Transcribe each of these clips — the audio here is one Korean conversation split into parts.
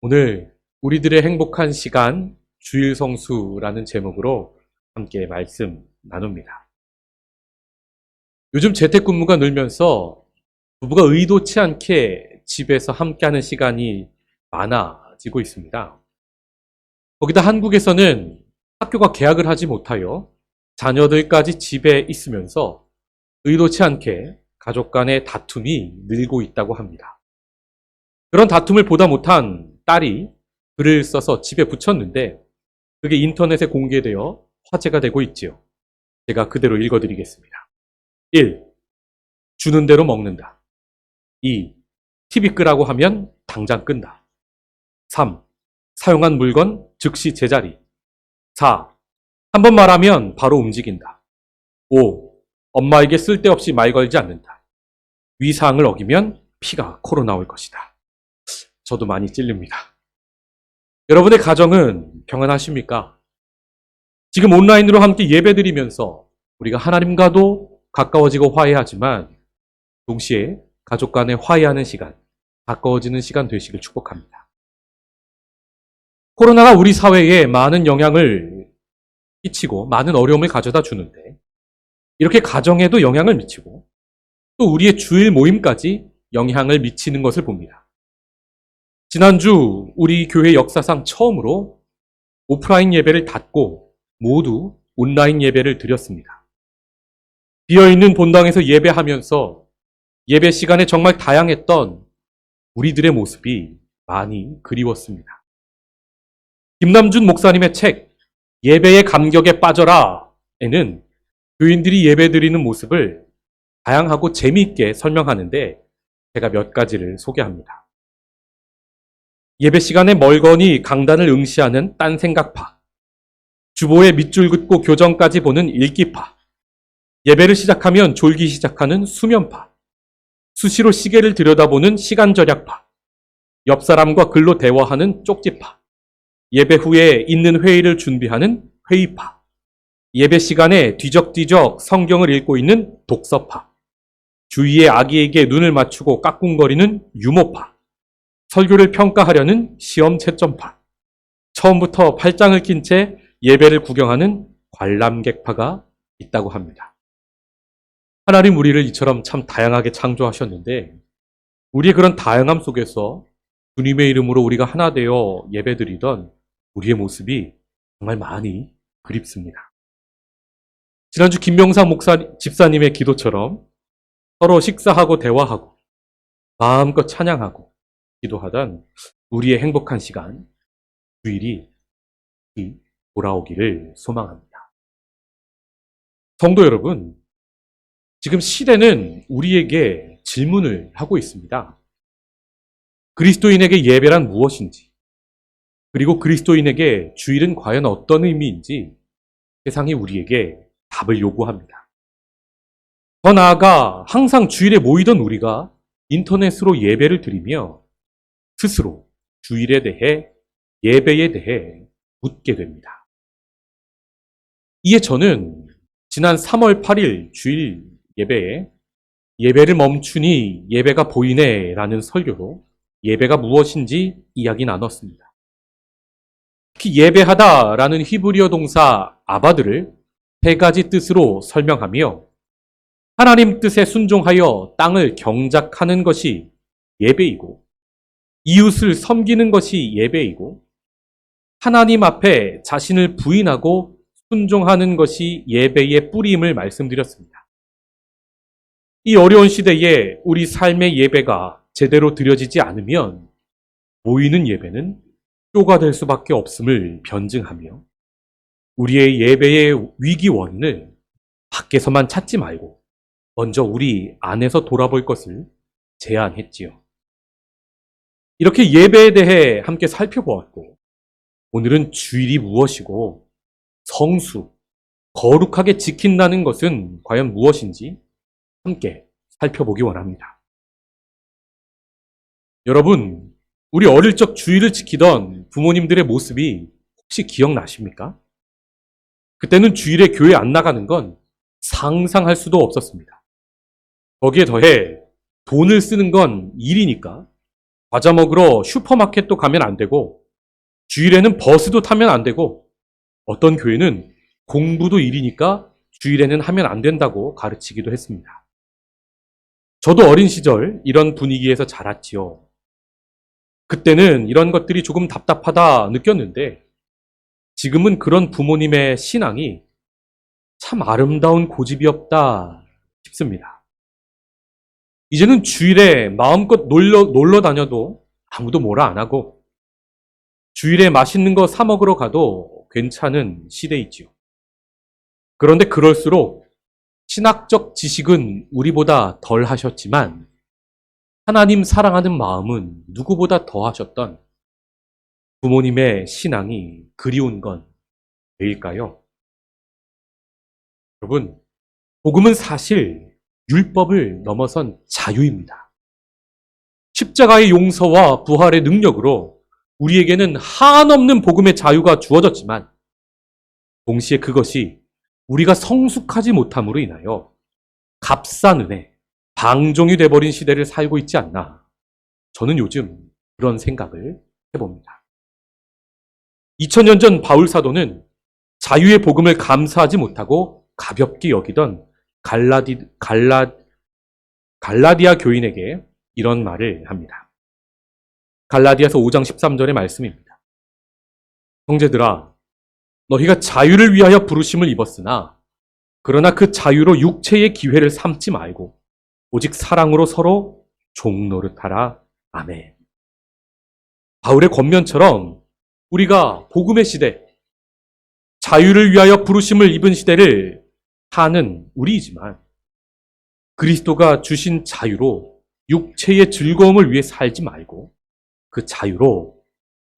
오늘 우리들의 행복한 시간 주일 성수라는 제목으로 함께 말씀 나눕니다. 요즘 재택근무가 늘면서 부부가 의도치 않게 집에서 함께하는 시간이 많아지고 있습니다. 거기다 한국에서는 학교가 개학을 하지 못하여 자녀들까지 집에 있으면서 의도치 않게 가족 간의 다툼이 늘고 있다고 합니다. 그런 다툼을 보다 못한 딸이 글을 써서 집에 붙였는데 그게 인터넷에 공개되어 화제가 되고 있지요. 제가 그대로 읽어드리겠습니다. 1. 주는 대로 먹는다. 2. TV 끄라고 하면 당장 끈다. 3. 사용한 물건 즉시 제자리. 4. 한 번 말하면 바로 움직인다. 5. 엄마에게 쓸데없이 말 걸지 않는다. 위사항을 어기면 피가 코로 나올 것이다. 저도 많이 찔립니다. 여러분의 가정은 평안하십니까? 지금 온라인으로 함께 예배드리면서 우리가 하나님과도 가까워지고 화해하지만 동시에 가족 간에 화해하는 시간, 가까워지는 시간 되시길 축복합니다. 코로나가 우리 사회에 많은 영향을 끼치고 많은 어려움을 가져다 주는데 이렇게 가정에도 영향을 미치고 또 우리의 주일 모임까지 영향을 미치는 것을 봅니다. 지난주 우리 교회 역사상 처음으로 오프라인 예배를 닫고 모두 온라인 예배를 드렸습니다. 비어있는 본당에서 예배하면서 예배 시간에 정말 다양했던 우리들의 모습이 많이 그리웠습니다. 김남준 목사님의 책 예배의 감격에 빠져라에는 교인들이 예배드리는 모습을 다양하고 재미있게 설명하는데 제가 몇 가지를 소개합니다. 예배 시간에 멀거니 강단을 응시하는 딴 생각파, 주보에 밑줄 긋고 교정까지 보는 읽기파, 예배를 시작하면 졸기 시작하는 수면파, 수시로 시계를 들여다보는 시간절약파, 옆 사람과 글로 대화하는 쪽지파, 예배 후에 있는 회의를 준비하는 회의파, 예배 시간에 뒤적뒤적 성경을 읽고 있는 독서파, 주위의 아기에게 눈을 맞추고 까꿍거리는 유모파, 설교를 평가하려는 시험 채점파, 처음부터 팔짱을 낀 채 예배를 구경하는 관람객파가 있다고 합니다. 하나님 우리를 이처럼 참 다양하게 창조하셨는데 우리의 그런 다양함 속에서 주님의 이름으로 우리가 하나 되어 예배드리던 우리의 모습이 정말 많이 그립습니다. 지난주 김명상 집사님의 기도처럼 서로 식사하고 대화하고 마음껏 찬양하고 기도하던 우리의 행복한 시간, 주일이 돌아오기를 소망합니다. 성도 여러분, 지금 시대는 우리에게 질문을 하고 있습니다. 그리스도인에게 예배란 무엇인지, 그리고 그리스도인에게 주일은 과연 어떤 의미인지 세상이 우리에게 답을 요구합니다. 더 나아가 항상 주일에 모이던 우리가 인터넷으로 예배를 드리며 스스로 주일에 대해, 예배에 대해 묻게 됩니다. 이에 저는 지난 3월 8일 주일 예배에 예배를 멈추니 예배가 보이네 라는 설교로 예배가 무엇인지 이야기 나눴습니다. 특히 예배하다 라는 히브리어 동사 아바드를 세 가지 뜻으로 설명하며 하나님 뜻에 순종하여 땅을 경작하는 것이 예배이고 이웃을 섬기는 것이 예배이고 하나님 앞에 자신을 부인하고 순종하는 것이 예배의 뿌리임을 말씀드렸습니다. 이 어려운 시대에 우리 삶의 예배가 제대로 드려지지 않으면 모이는 예배는 쇼가 될 수밖에 없음을 변증하며 우리의 예배의 위기 원인을 밖에서만 찾지 말고 먼저 우리 안에서 돌아볼 것을 제안했지요. 이렇게 예배에 대해 함께 살펴보았고 오늘은 주일이 무엇이고 성수, 거룩하게 지킨다는 것은 과연 무엇인지 함께 살펴보기 원합니다. 여러분, 우리 어릴 적 주일을 지키던 부모님들의 모습이 혹시 기억나십니까? 그때는 주일에 교회 안 나가는 건 상상할 수도 없었습니다. 거기에 더해 돈을 쓰는 건 일이니까 과자 먹으러 슈퍼마켓도 가면 안 되고, 주일에는 버스도 타면 안 되고, 어떤 교회는 공부도 일이니까 주일에는 하면 안 된다고 가르치기도 했습니다. 저도 어린 시절 이런 분위기에서 자랐지요. 그때는 이런 것들이 조금 답답하다 느꼈는데, 지금은 그런 부모님의 신앙이 참 아름다운 고집이었다 싶습니다. 이제는 주일에 마음껏 놀러 다녀도 아무도 뭐라 안 하고, 주일에 맛있는 거 사 먹으러 가도 괜찮은 시대이지요. 그런데 그럴수록 신학적 지식은 우리보다 덜 하셨지만 하나님 사랑하는 마음은 누구보다 더 하셨던 부모님의 신앙이 그리운 건 왜일까요? 여러분, 복음은 사실 율법을 넘어선 자유입니다. 십자가의 용서와 부활의 능력으로 우리에게는 한없는 복음의 자유가 주어졌지만 동시에 그것이 우리가 성숙하지 못함으로 인하여 값싼 은혜, 방종이 돼버린 시대를 살고 있지 않나. 저는 요즘 그런 생각을 해봅니다. 2000년 전 바울 사도는 자유의 복음을 감사하지 못하고 가볍게 여기던 갈라디아 교인에게 이런 말을 합니다. 갈라디아서 5장 13절의 말씀입니다. 형제들아, 너희가 자유를 위하여 부르심을 입었으나 그러나 그 자유로 육체의 기회를 삼지 말고 오직 사랑으로 서로 종노릇하라. 아멘. 바울의 권면처럼 우리가 복음의 시대, 자유를 위하여 부르심을 입은 시대를 사는 우리이지만 그리스도가 주신 자유로 육체의 즐거움을 위해 살지 말고 그 자유로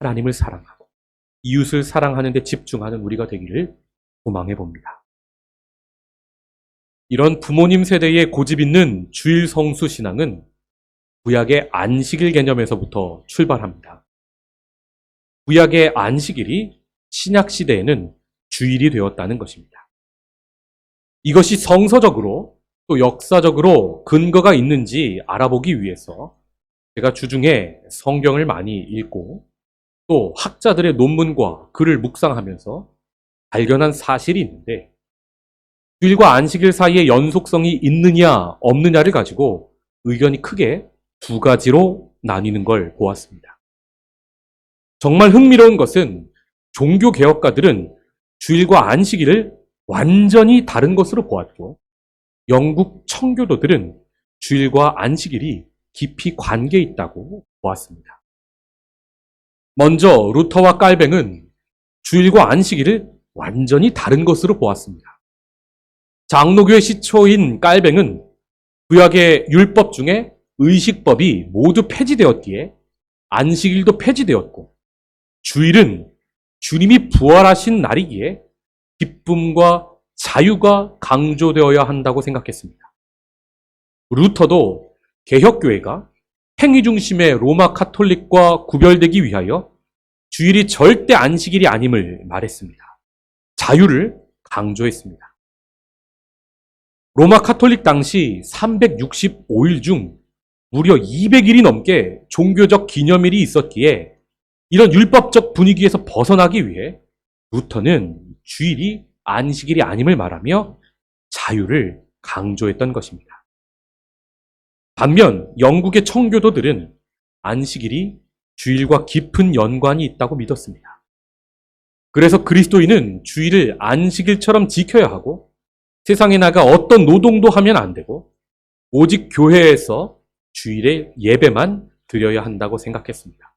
하나님을 사랑하고 이웃을 사랑하는 데 집중하는 우리가 되기를 소망해 봅니다. 이런 부모님 세대의 고집 있는 주일 성수 신앙은 구약의 안식일 개념에서부터 출발합니다. 구약의 안식일이 신약 시대에는 주일이 되었다는 것입니다. 이것이 성서적으로 또 역사적으로 근거가 있는지 알아보기 위해서 제가 주중에 성경을 많이 읽고 또 학자들의 논문과 글을 묵상하면서 발견한 사실이 있는데, 주일과 안식일 사이에 연속성이 있느냐 없느냐를 가지고 의견이 크게 두 가지로 나뉘는 걸 보았습니다. 정말 흥미로운 것은 종교개혁가들은 주일과 안식일을 완전히 다른 것으로 보았고, 영국 청교도들은 주일과 안식일이 깊이 관계 있다고 보았습니다. 먼저 루터와 깔뱅은 주일과 안식일을 완전히 다른 것으로 보았습니다. 장로교의 시초인 깔뱅은 구약의 율법 중에 의식법이 모두 폐지되었기에 안식일도 폐지되었고, 주일은 주님이 부활하신 날이기에 기쁨과 자유가 강조되어야 한다고 생각했습니다. 루터도 개혁교회가 행위 중심의 로마 카톨릭과 구별되기 위하여 주일이 절대 안식일이 아님을 말했습니다. 자유를 강조했습니다. 로마 카톨릭 당시 365일 중 무려 200일이 넘게 종교적 기념일이 있었기에 이런 율법적 분위기에서 벗어나기 위해 루터는 주일이 안식일이 아님을 말하며 자유를 강조했던 것입니다. 반면 영국의 청교도들은 안식일이 주일과 깊은 연관이 있다고 믿었습니다. 그래서 그리스도인은 주일을 안식일처럼 지켜야 하고 세상에 나가 어떤 노동도 하면 안 되고 오직 교회에서 주일에 예배만 드려야 한다고 생각했습니다.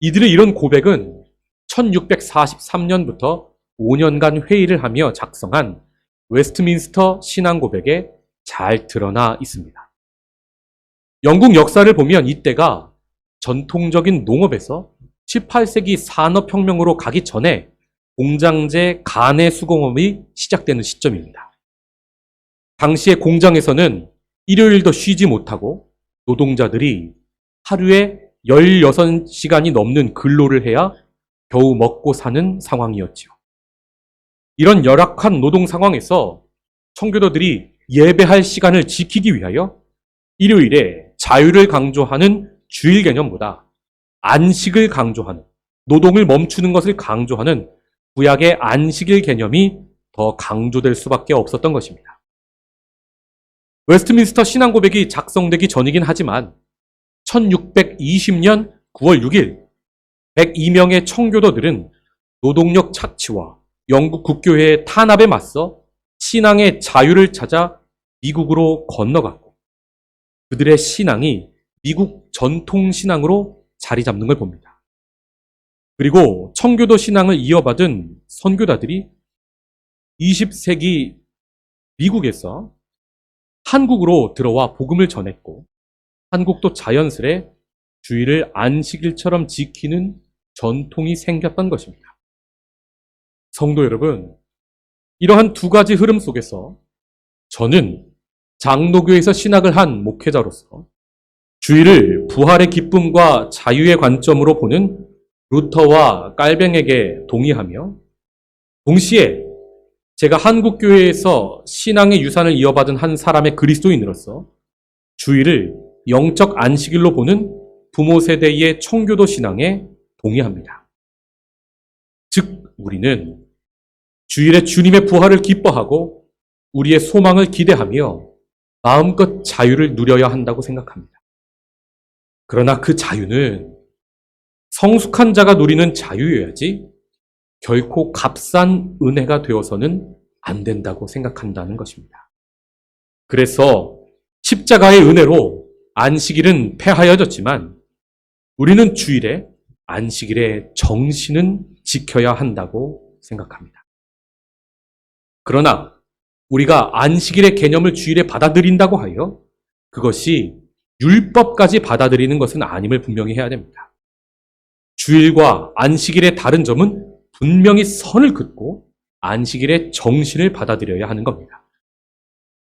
이들의 이런 고백은 1643년부터 5년간 회의를 하며 작성한 웨스트민스터 신앙 고백에 잘 드러나 있습니다. 영국 역사를 보면 이때가 전통적인 농업에서 18세기 산업혁명으로 가기 전에 공장제 간의 수공업이 시작되는 시점입니다. 당시의 공장에서는 일요일도 쉬지 못하고 노동자들이 하루에 16시간이 넘는 근로를 해야 겨우 먹고 사는 상황이었지요. 이런 열악한 노동 상황에서 청교도들이 예배할 시간을 지키기 위하여 일요일에 자유를 강조하는 주일 개념보다 안식을 강조하는, 노동을 멈추는 것을 강조하는 구약의 안식일 개념이 더 강조될 수밖에 없었던 것입니다. 웨스트민스터 신앙고백이 작성되기 전이긴 하지만 1620년 9월 6일 102명의 청교도들은 노동력 착취와 영국 국교회의 탄압에 맞서 신앙의 자유를 찾아 미국으로 건너갔고 그들의 신앙이 미국 전통 신앙으로 자리 잡는 걸 봅니다. 그리고 청교도 신앙을 이어받은 선교사들이 20세기 미국에서 한국으로 들어와 복음을 전했고 한국도 자연스레 주일을 안식일처럼 지키는 전통이 생겼던 것입니다. 성도 여러분, 이러한 두 가지 흐름 속에서 저는 장로교에서 신학을 한 목회자로서 주일을 부활의 기쁨과 자유의 관점으로 보는 루터와 깔뱅에게 동의하며 동시에 제가 한국교회에서 신앙의 유산을 이어받은 한 사람의 그리스도인으로서 주일을 영적 안식일로 보는 부모 세대의 청교도 신앙에 동의합니다. 즉 우리는 주일에 주님의 부활을 기뻐하고 우리의 소망을 기대하며 마음껏 자유를 누려야 한다고 생각합니다. 그러나 그 자유는 성숙한 자가 누리는 자유여야지 결코 값싼 은혜가 되어서는 안 된다고 생각한다는 것입니다. 그래서 십자가의 은혜로 안식일은 폐하여졌지만 우리는 주일에 안식일의 정신은 지켜야 한다고 생각합니다. 그러나 우리가 안식일의 개념을 주일에 받아들인다고 하여 그것이 율법까지 받아들이는 것은 아님을 분명히 해야 됩니다. 주일과 안식일의 다른 점은 분명히 선을 긋고 안식일의 정신을 받아들여야 하는 겁니다.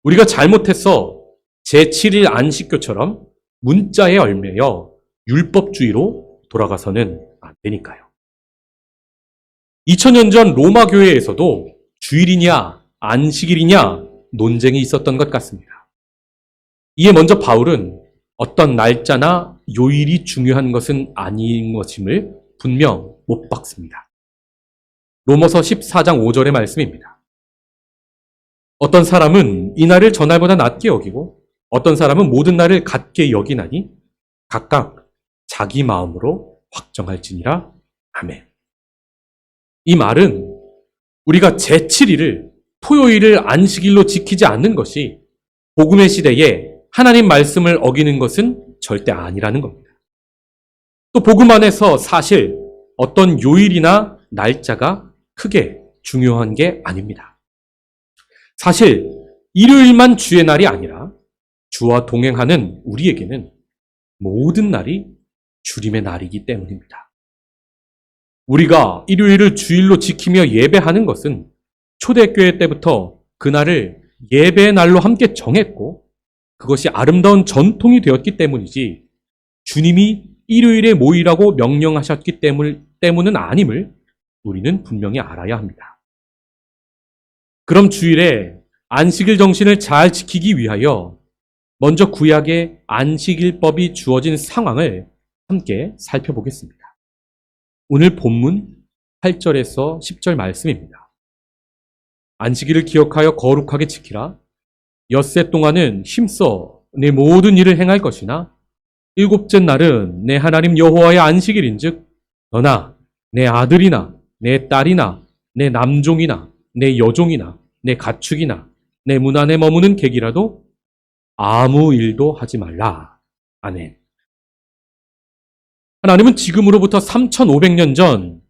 우리가 잘못해서 제7일 안식교처럼 문자에 얽매여 율법주의로 돌아가서는 안 되니까요. 2000년 전 로마 교회에서도 주일이냐 안식일이냐 논쟁이 있었던 것 같습니다. 이에 먼저 바울은 어떤 날짜나 요일이 중요한 것은 아닌 것임을 분명 못 박습니다. 로마서 14장 5절의 말씀입니다. 어떤 사람은 이날을 전날보다 낮게 여기고 어떤 사람은 모든 날을 같게 여기나니 각각 자기 마음으로 확정할지니라. 아멘. 이 말은 우리가 제7일을 토요일을 안식일로 지키지 않는 것이 복음의 시대에 하나님 말씀을 어기는 것은 절대 아니라는 겁니다. 또 복음 안에서 사실 어떤 요일이나 날짜가 크게 중요한 게 아닙니다. 사실 일요일만 주의 날이 아니라 주와 동행하는 우리에게는 모든 날이 주님의 날이기 때문입니다. 우리가 일요일을 주일로 지키며 예배하는 것은 초대교회 때부터 그날을 예배의 날로 함께 정했고 그것이 아름다운 전통이 되었기 때문이지 주님이 일요일에 모이라고 명령하셨기 때문은 아님을 우리는 분명히 알아야 합니다. 그럼 주일에 안식일 정신을 잘 지키기 위하여 먼저 구약의 안식일법이 주어진 상황을 함께 살펴보겠습니다. 오늘 본문 8절에서 10절 말씀입니다. 안식일을 기억하여 거룩하게 지키라. 엿새 동안은 힘써 내 모든 일을 행할 것이나 일곱째 날은 내 하나님 여호와의 안식일인즉 너나 내 아들이나 내 딸이나 내 남종이나 내 여종이나 내 가축이나 내 문 안에 머무는 객이라도 아무 일도 하지 말라. 아멘. 하나님은 지금으로부터 3500년 전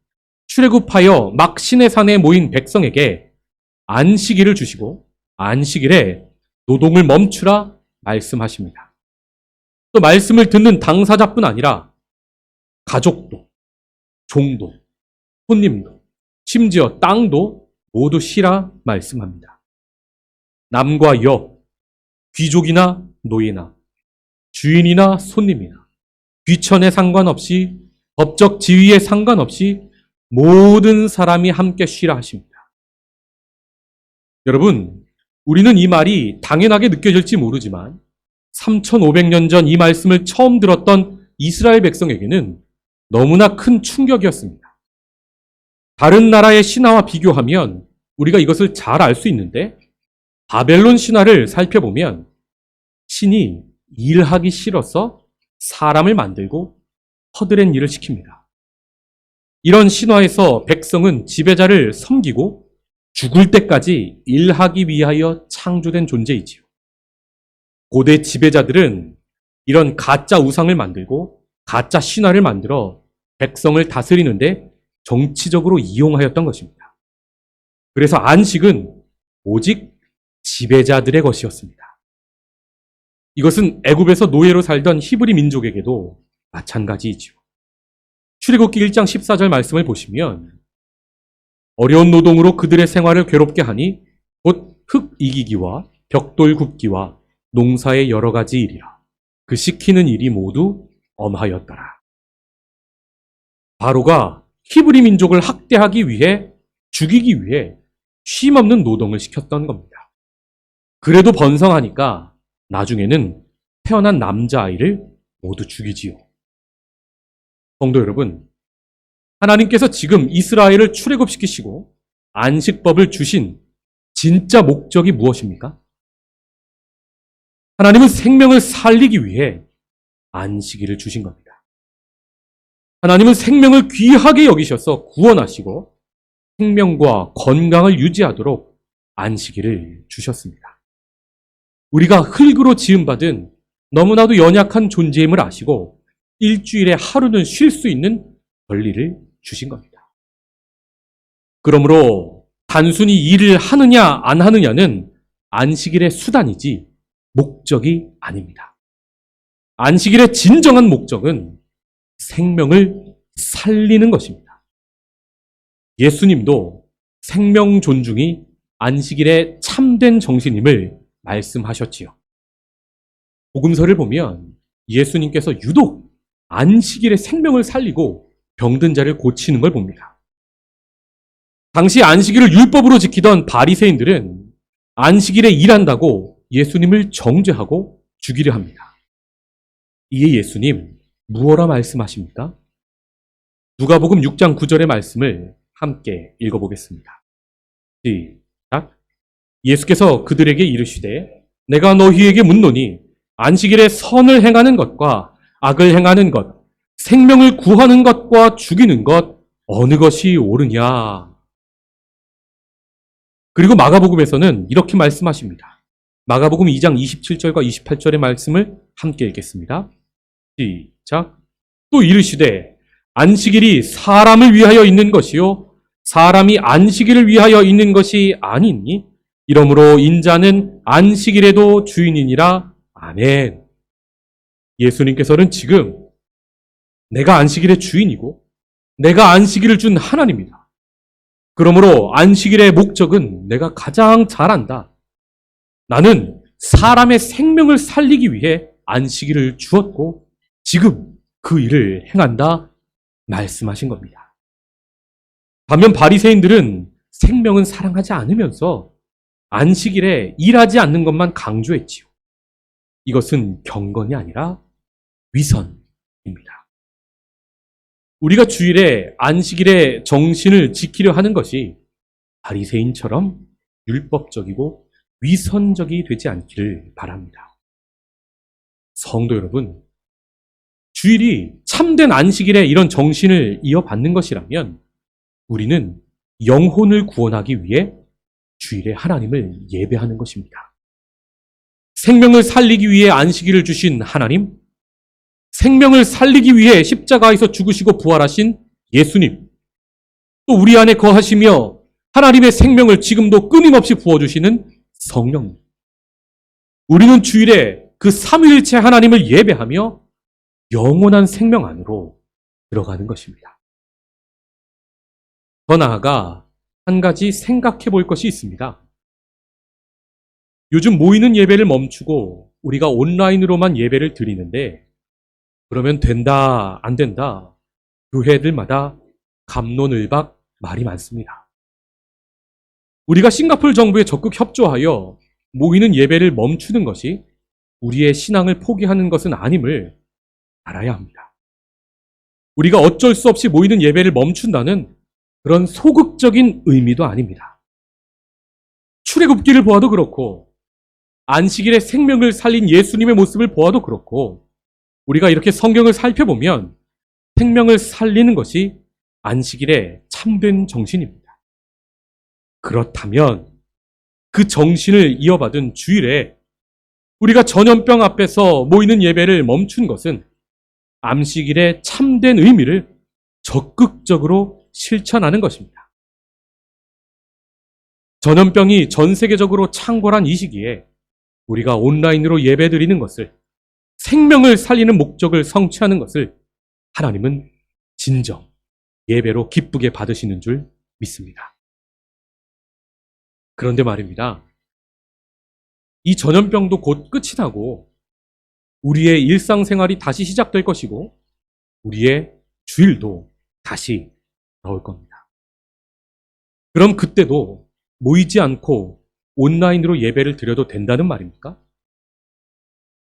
출애굽하여 막 시내산에 모인 백성에게 안식일을 주시고 안식일에 노동을 멈추라 말씀하십니다. 또 말씀을 듣는 당사자뿐 아니라 가족도, 종도, 손님도, 심지어 땅도 모두 쉬라 말씀합니다. 남과 여, 귀족이나 노예나 주인이나 손님이나 귀천에 상관없이 법적 지위에 상관없이 모든 사람이 함께 쉬라 하십니다. 여러분, 우리는 이 말이 당연하게 느껴질지 모르지만 3500년 전 이 말씀을 처음 들었던 이스라엘 백성에게는 너무나 큰 충격이었습니다. 다른 나라의 신화와 비교하면 우리가 이것을 잘 알 수 있는데 바벨론 신화를 살펴보면 신이 일하기 싫어서 사람을 만들고 허드렛 일을 시킵니다. 이런 신화에서 백성은 지배자를 섬기고 죽을 때까지 일하기 위하여 창조된 존재이지요. 고대 지배자들은 이런 가짜 우상을 만들고 가짜 신화를 만들어 백성을 다스리는데 정치적으로 이용하였던 것입니다. 그래서 안식은 오직 지배자들의 것이었습니다. 이것은 애굽에서 노예로 살던 히브리 민족에게도 마찬가지이지요. 출애굽기 1장 14절 말씀을 보시면 어려운 노동으로 그들의 생활을 괴롭게 하니 곧 흙 이기기와 벽돌 굽기와 농사의 여러 가지 일이라. 그 시키는 일이 모두 엄하였더라. 바로가 히브리 민족을 학대하기 위해 죽이기 위해 쉼없는 노동을 시켰던 겁니다. 그래도 번성하니까 나중에는 태어난 남자아이를 모두 죽이지요. 성도 여러분, 하나님께서 지금 이스라엘을 출애굽시키시고 안식법을 주신 진짜 목적이 무엇입니까? 하나님은 생명을 살리기 위해 안식일을 주신 겁니다. 하나님은 생명을 귀하게 여기셔서 구원하시고 생명과 건강을 유지하도록 안식일을 주셨습니다. 우리가 흙으로 지음받은 너무나도 연약한 존재임을 아시고 일주일에 하루는 쉴 수 있는 권리를 주신 겁니다. 그러므로 단순히 일을 하느냐 안 하느냐는 안식일의 수단이지 목적이 아닙니다. 안식일의 진정한 목적은 생명을 살리는 것입니다. 예수님도 생명 존중이 안식일의 참된 정신임을 말씀하셨지요. 복음서를 보면 예수님께서 유독 안식일에 생명을 살리고 병든 자를 고치는 걸 봅니다. 당시 안식일을 율법으로 지키던 바리새인들은 안식일에 일한다고 예수님을 정죄하고 죽이려 합니다. 이에 예수님 무엇라 말씀하십니까? 누가복음 6장 9절의 말씀을 함께 읽어보겠습니다. 시작. 예수께서 그들에게 이르시되 내가 너희에게 묻노니 안식일에 선을 행하는 것과 악을 행하는 것, 생명을 구하는 것과 죽이는 것 어느 것이 옳으냐? 그리고 마가복음에서는 이렇게 말씀하십니다. 마가복음 2장 27절과 28절의 말씀을 함께 읽겠습니다. 시작. 또 이르시되 안식일이 사람을 위하여 있는 것이요 사람이 안식일을 위하여 있는 것이 아니니 이러므로 인자는 안식일에도 주인이니라. 아멘. 예수님께서는 지금 내가 안식일의 주인이고 내가 안식일을 준 하나님이다. 그러므로 안식일의 목적은 내가 가장 잘 안다. 나는 사람의 생명을 살리기 위해 안식일을 주었고 지금 그 일을 행한다 말씀하신 겁니다. 반면 바리새인들은 생명은 사랑하지 않으면서 안식일에 일하지 않는 것만 강조했지요. 이것은 경건이 아니라 위선입니다. 우리가 주일에 안식일의 정신을 지키려 하는 것이 바리새인처럼 율법적이고 위선적이 되지 않기를 바랍니다. 성도 여러분, 주일이 참된 안식일의 이런 정신을 이어받는 것이라면 우리는 영혼을 구원하기 위해 주일에 하나님을 예배하는 것입니다. 생명을 살리기 위해 안식일을 주신 하나님, 생명을 살리기 위해 십자가에서 죽으시고 부활하신 예수님, 또 우리 안에 거하시며 하나님의 생명을 지금도 끊임없이 부어주시는 성령님. 우리는 주일에 그 삼위일체 하나님을 예배하며 영원한 생명 안으로 들어가는 것입니다. 더 나아가 한 가지 생각해 볼 것이 있습니다. 요즘 모이는 예배를 멈추고 우리가 온라인으로만 예배를 드리는데 그러면 된다, 안 된다, 교회들마다 갑론을박 말이 많습니다. 우리가 싱가포르 정부에 적극 협조하여 모이는 예배를 멈추는 것이 우리의 신앙을 포기하는 것은 아님을 알아야 합니다. 우리가 어쩔 수 없이 모이는 예배를 멈춘다는 그런 소극적인 의미도 아닙니다. 출애굽기를 보아도 그렇고 안식일에 생명을 살린 예수님의 모습을 보아도 그렇고 우리가 이렇게 성경을 살펴보면 생명을 살리는 것이 안식일의 참된 정신입니다. 그렇다면 그 정신을 이어받은 주일에 우리가 전염병 앞에서 모이는 예배를 멈춘 것은 안식일의 참된 의미를 적극적으로 실천하는 것입니다. 전염병이 전 세계적으로 창궐한 이 시기에 우리가 온라인으로 예배드리는 것을, 생명을 살리는 목적을 성취하는 것을 하나님은 진정 예배로 기쁘게 받으시는 줄 믿습니다. 그런데 말입니다. 이 전염병도 곧 끝이 나고 우리의 일상생활이 다시 시작될 것이고 우리의 주일도 다시 나올 겁니다. 그럼 그때도 모이지 않고 온라인으로 예배를 드려도 된다는 말입니까?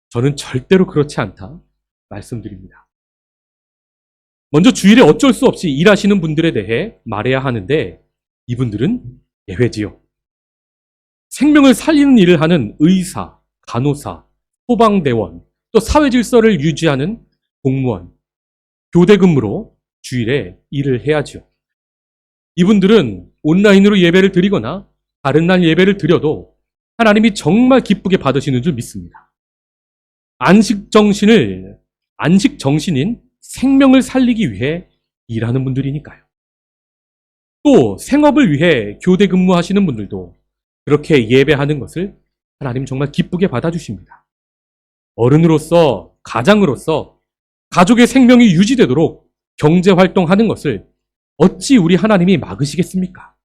저는 절대로 그렇지 않다 말씀드립니다. 먼저 주일에 어쩔 수 없이 일하시는 분들에 대해 말해야 하는데 이분들은 예외지요. 생명을 살리는 일을 하는 의사, 간호사, 소방대원, 또 사회질서를 유지하는 공무원, 교대 근무로 주일에 일을 해야지요. 이분들은 온라인으로 예배를 드리거나 다른 날 예배를 드려도 하나님이 정말 기쁘게 받으시는 줄 믿습니다. 안식 정신인 생명을 살리기 위해 일하는 분들이니까요. 또 생업을 위해 교대 근무하시는 분들도 그렇게 예배하는 것을 하나님 정말 기쁘게 받아주십니다. 어른으로서, 가장으로서 가족의 생명이 유지되도록 경제활동하는 것을 어찌 우리 하나님이 막으시겠습니까?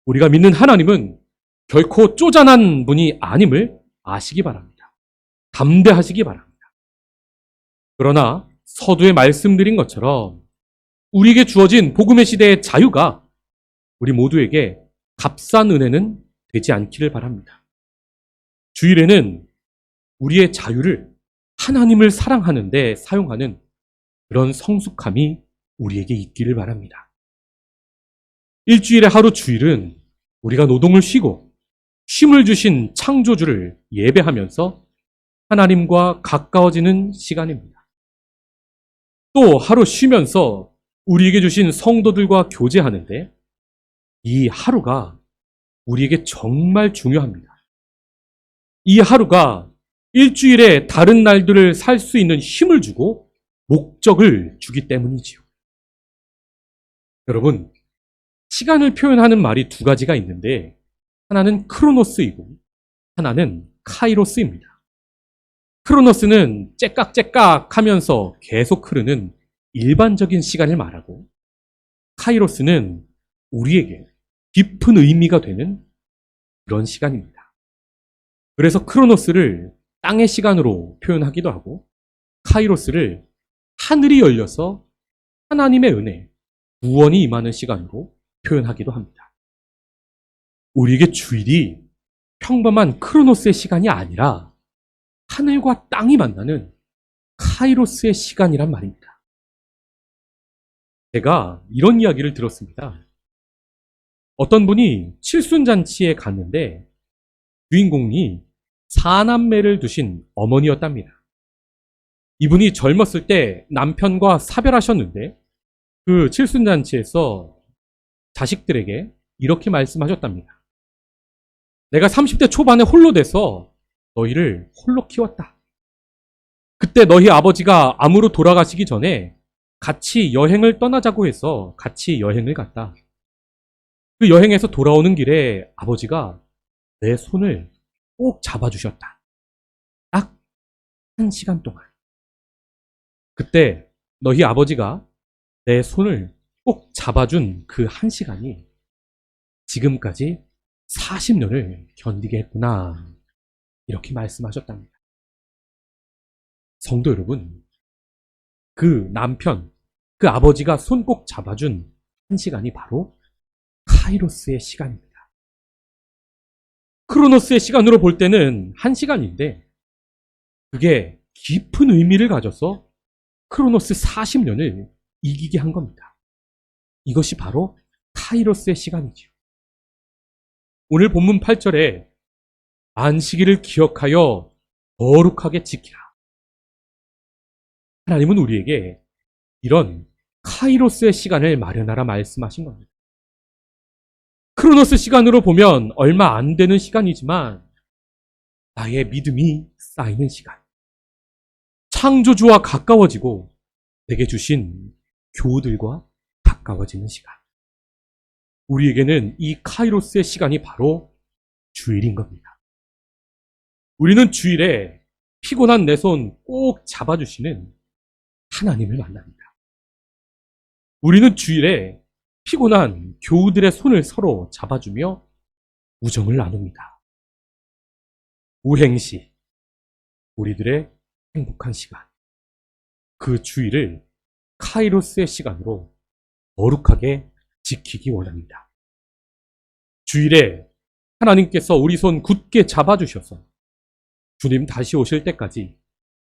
우리가 믿는 하나님은 결코 쪼잔한 분이 아님을 아시기 바랍니다. 담대하시기 바랍니다. 그러나 서두에 말씀드린 것처럼 우리에게 주어진 복음의 시대의 자유가 우리 모두에게 값싼 은혜는 되지 않기를 바랍니다. 주일에는 우리의 자유를 하나님을 사랑하는 데 사용하는 그런 성숙함이 우리에게 있기를 바랍니다. 일주일에 하루 주일은 우리가 노동을 쉬고 쉼을 주신 창조주를 예배하면서 하나님과 가까워지는 시간입니다. 또 하루 쉬면서 우리에게 주신 성도들과 교제하는데 이 하루가 우리에게 정말 중요합니다. 이 하루가 일주일에 다른 날들을 살 수 있는 힘을 주고 목적을 주기 때문이지요. 여러분, 시간을 표현하는 말이 두 가지가 있는데 하나는 크로노스이고 하나는 카이로스입니다. 크로노스는 째깍째깍 하면서 계속 흐르는 일반적인 시간을 말하고 카이로스는 우리에게 깊은 의미가 되는 그런 시간입니다. 그래서 크로노스를 땅의 시간으로 표현하기도 하고 카이로스를 하늘이 열려서 하나님의 은혜, 구원이 임하는 시간으로 표현하기도 합니다. 우리에게 주일이 평범한 크로노스의 시간이 아니라 하늘과 땅이 만나는 카이로스의 시간이란 말입니다. 제가 이런 이야기를 들었습니다. 어떤 분이 칠순잔치에 갔는데 주인공이 4남매를 두신 어머니였답니다. 이분이 젊었을 때 남편과 사별하셨는데 그 칠순잔치에서 자식들에게 이렇게 말씀하셨답니다. 내가 30대 초반에 홀로 돼서 너희를 홀로 키웠다. 그때 너희 아버지가 암으로 돌아가시기 전에 같이 여행을 떠나자고 해서 같이 여행을 갔다. 그 여행에서 돌아오는 길에 아버지가 내 손을 꼭 잡아주셨다. 딱 1시간 동안. 그때 너희 아버지가 내 손을 꼭 잡아준 그 1시간이 지금까지 40년을 견디게 했구나. 이렇게 말씀하셨답니다. 성도 여러분, 그 남편, 그 아버지가 손 꼭 잡아준 1시간이 바로 카이로스의 시간입니다. 크로노스의 시간으로 볼 때는 1시간인데 그게 깊은 의미를 가져서 크로노스 40년을 이기게 한 겁니다. 이것이 바로 카이로스의 시간이지요. 오늘 본문 8절에 안식일을 기억하여 거룩하게 지키라. 하나님은 우리에게 이런 카이로스의 시간을 마련하라 말씀하신 겁니다. 크로노스 시간으로 보면 얼마 안 되는 시간이지만 나의 믿음이 쌓이는 시간. 창조주와 가까워지고 내게 주신 교우들과 가까워지는 시간. 우리에게는 이 카이로스의 시간이 바로 주일인 겁니다. 우리는 주일에 피곤한 내 손 꼭 잡아주시는 하나님을 만납니다. 우리는 주일에 피곤한 교우들의 손을 서로 잡아주며 우정을 나눕니다. 우행시, 우리들의 행복한 시간. 그 주일을 카이로스의 시간으로 거룩하게 지키기 원합니다. 주일에 하나님께서 우리 손 굳게 잡아주셔서 주님 다시 오실 때까지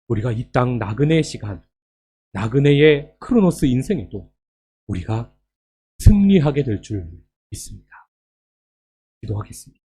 우리가 이 땅 나그네의 시간, 나그네의 크로노스 인생에도 우리가 승리하게 될 줄 믿습니다. 기도하겠습니다.